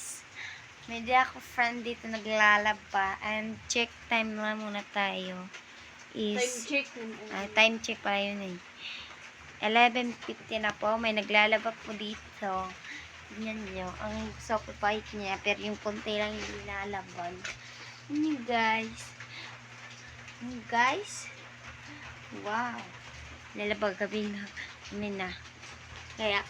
guys. May di ako friend dito naglalaba. And check time na muna tayo. Time check pala yun eh. 11:50 na po. May naglalaba po dito. Tignan nyo. Ang soft white niya. Pero yung konti lang yung nilalaban. Yun guys. Guys. Wow. Lalabag kami na. Kaya,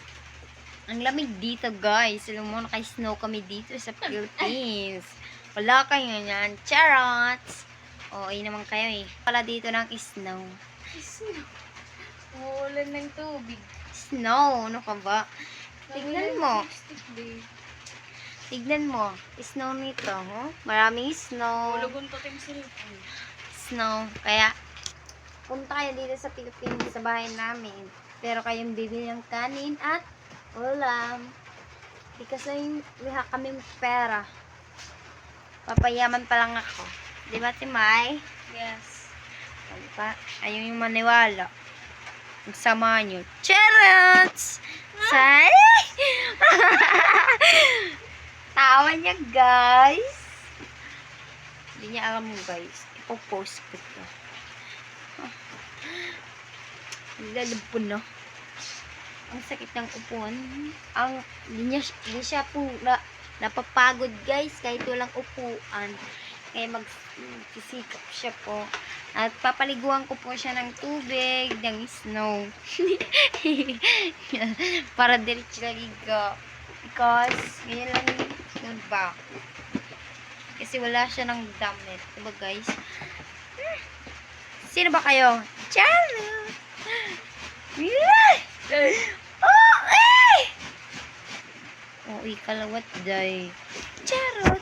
ang lamig dito guys. Alam mo, naka-snow kami dito sa Philippines. Wala kayo yan. Charots! Oo, naman kayo eh. Pala dito ng snow. Snow? Uulan ng tubig. Snow? Ano ka ba? Tignan mo. Tignan mo. Snow nito. Huh? Maraming snow. Ulagon to ting cellphone. Snow. Kaya, punta kayo dito sa Philippines sa bahay namin. Pero kayong bibili ng kanin at ulam. Because wala kaming pera. Papayaman pa lang ako. Di ba, Timay? Yes. Ayun yung maniwala. Magsama nyo. Charot! Say! Tawa niya, guys. Hindi niya alam mo, guys. Ipopost ko ito. Lalabo na. Ang sakit ng upuan. Hindi siya po napapagod, guys. Kahit walang upuan. Kaya magsisikap siya po. At papaliguan ko po siya ng tubig, ng snow. Para diretso ligo. Because, ganyan lang yung ba. Kasi wala siya ng damit. Diba guys? Sino ba kayo? Charot! Okay! Oh, ikalawat day. Charot!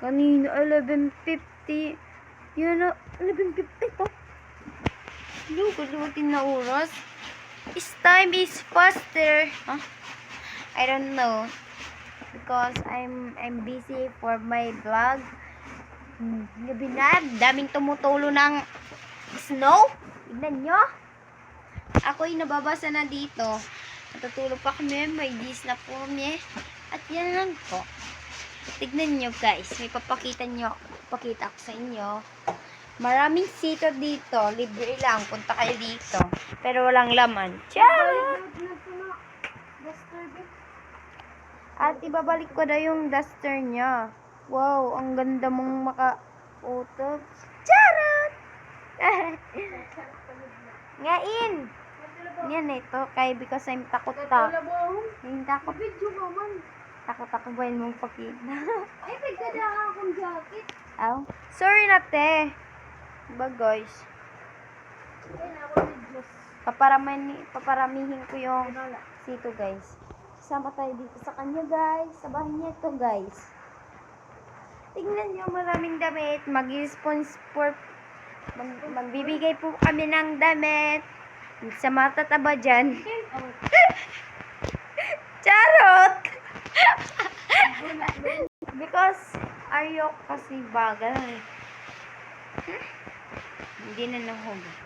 Kanina, 11:50. Yun na, 11:50 to. Lugutin na oras. Time is faster. Huh? I don't know. Because I'm busy for my vlog. Gabi na, daming tumutulo ng snow. Tignan nyo. Ako'y nababasa na dito. Natutulog pa kami. May gis na po kami. At yan lang po. Tignan nyo guys, may pakita ko sa inyo. Maraming sito dito, libre lang, punta kayo dito. Pero walang laman. Ciao! At ibabalik ko na yung duster niya. Wow, ang ganda mong maka-photo. Charot! Ngain! Yan ito, kay because I'm takot. Yung takot. Takot ba yun mong pakita? Ay, pagkada akong jacket. Aw? Sorry na, te. Diba, guys? Paparamihin ko yung sito, guys. Sama tayo dito sa kanya, guys. Sa bahay niya ito, guys. Tingnan nyo, maraming damit. Magbibigay po kami ng damit. Sa matataba dyan. Charot! Because ayok kasi bagay. Hindi na nahugas.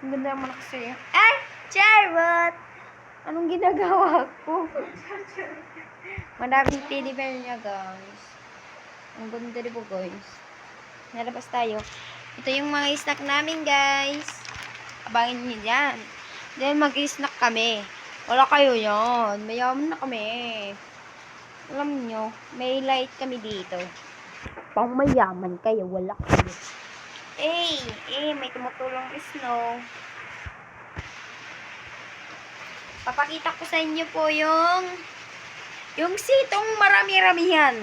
Ang ganda naman ako sa'yo. Ay! Charot! Anong ginagawa ko? Maraming teddy bear niya, guys. Ang ganda rin po, guys. Nalabas tayo. Ito yung mga snack namin, guys. Abangin niyo dyan. Then mag-snack kami. Wala kayo yan. Mayaman na kami. Alam nyo, may light kami dito. Pang mayaman kayo, wala kayo. May tumutulong snow. Papakita ko sa inyo po yung sitong marami-ramihan.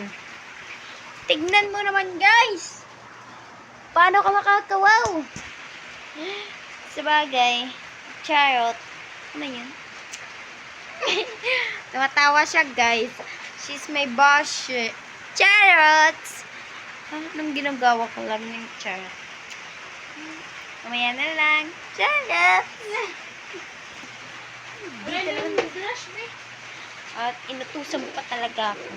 Tignan mo naman, guys. Paano ka makakawaw? Sabagay. Charot. Ano yun? Tumatawa siya, guys. She's my boss. Charots! Anong ginagawa ko lang ng charot? Mamaya na lang. Charots! At inutusan pa talaga ako.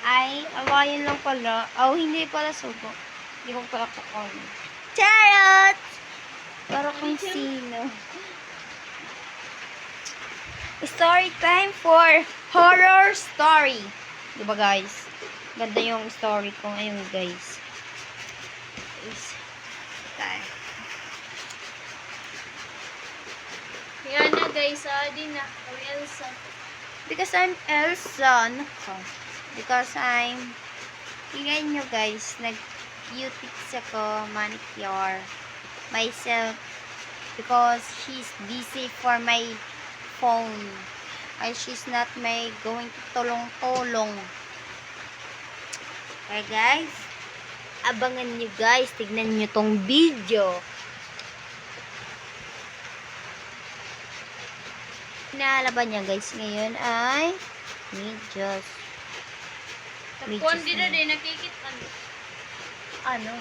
Ay, awayan lang pala. Hindi pala sugo. Hindi ko pala kukunin. Charots! Para kung sino. Story time for horror story. Diba guys? Ganda yung story ko ngayon guys. Tayo. Yan na guys, di na. Kami Elsa. Because I'm Elsa. Because I'm... Tingnan nyo guys, nag-beautics ako, manicure, myself. Because she's busy for my phone. Ay, she's not may going to tulong-tulong. Okay guys, abangan nyo guys, tignan nyo tong video. Inalaban niya guys ngayon ay medyas. Tapuan din na din, nakikitan. Ano?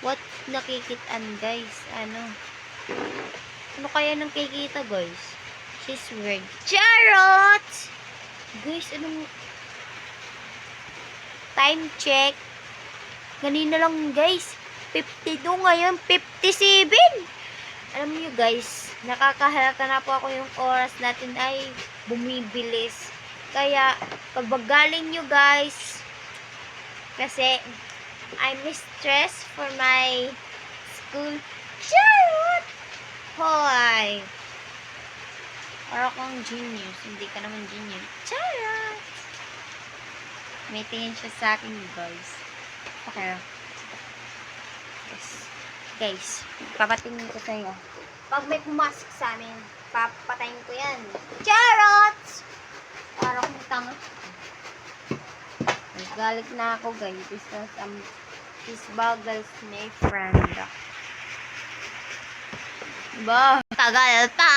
What nakikitaan guys? Ano? Ano kaya nang kikita guys? She's weird. Charot! Guys, anong time check? Ganina lang guys. 52 ngayon, 57! Alam niyo guys, nakakahalata na po ako yung oras natin ay bumibilis. Kaya, pagbagaling nyo guys, kasi I'm stressed for my school. Charot! Hoy! Para kang genius. Hindi ka naman genius. Charot! May tingin siya sa akin guys. Okay. Yes. Guys, papatingin ko sa inyo. Pag may pumasok sa amin, papatayin ko yan. Charot! Para kong tanga. Galit na ako guys because this bagels may friend. Ba, tagal pa.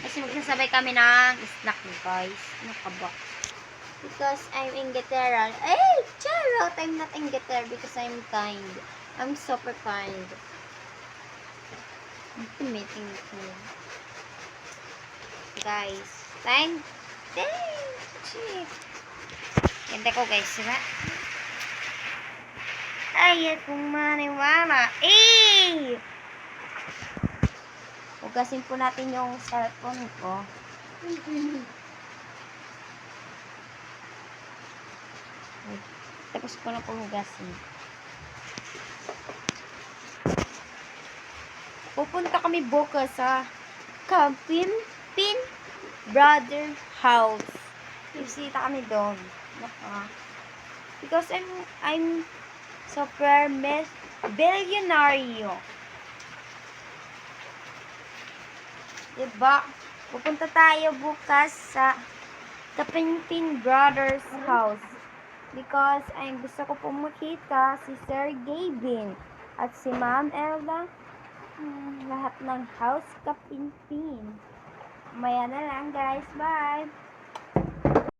Kasi magsasabay kami ng snack guys. Nakaba. Because I'm Inglaterra. Hey, charot! I'm not Inglaterra because I'm kind. I'm super kind. I'm meeting you. Guys, thank you. Ganda ko guys, diba? Ay, kung maniwala. Eh! Hugasin po natin yung cellphone ko. Tapos ko na po hugasin. Pupunta kami bukas sa Pin Brother House. Bisita kami doon. Because I'm super billionaire. Diba? Pupunta tayo bukas sa Pin Brothers House. Because ay gusto ko pumakita si Sir Gavin at si Ma'am Elda. Lahat ng house Kapinpin. Maya na lang guys. Bye!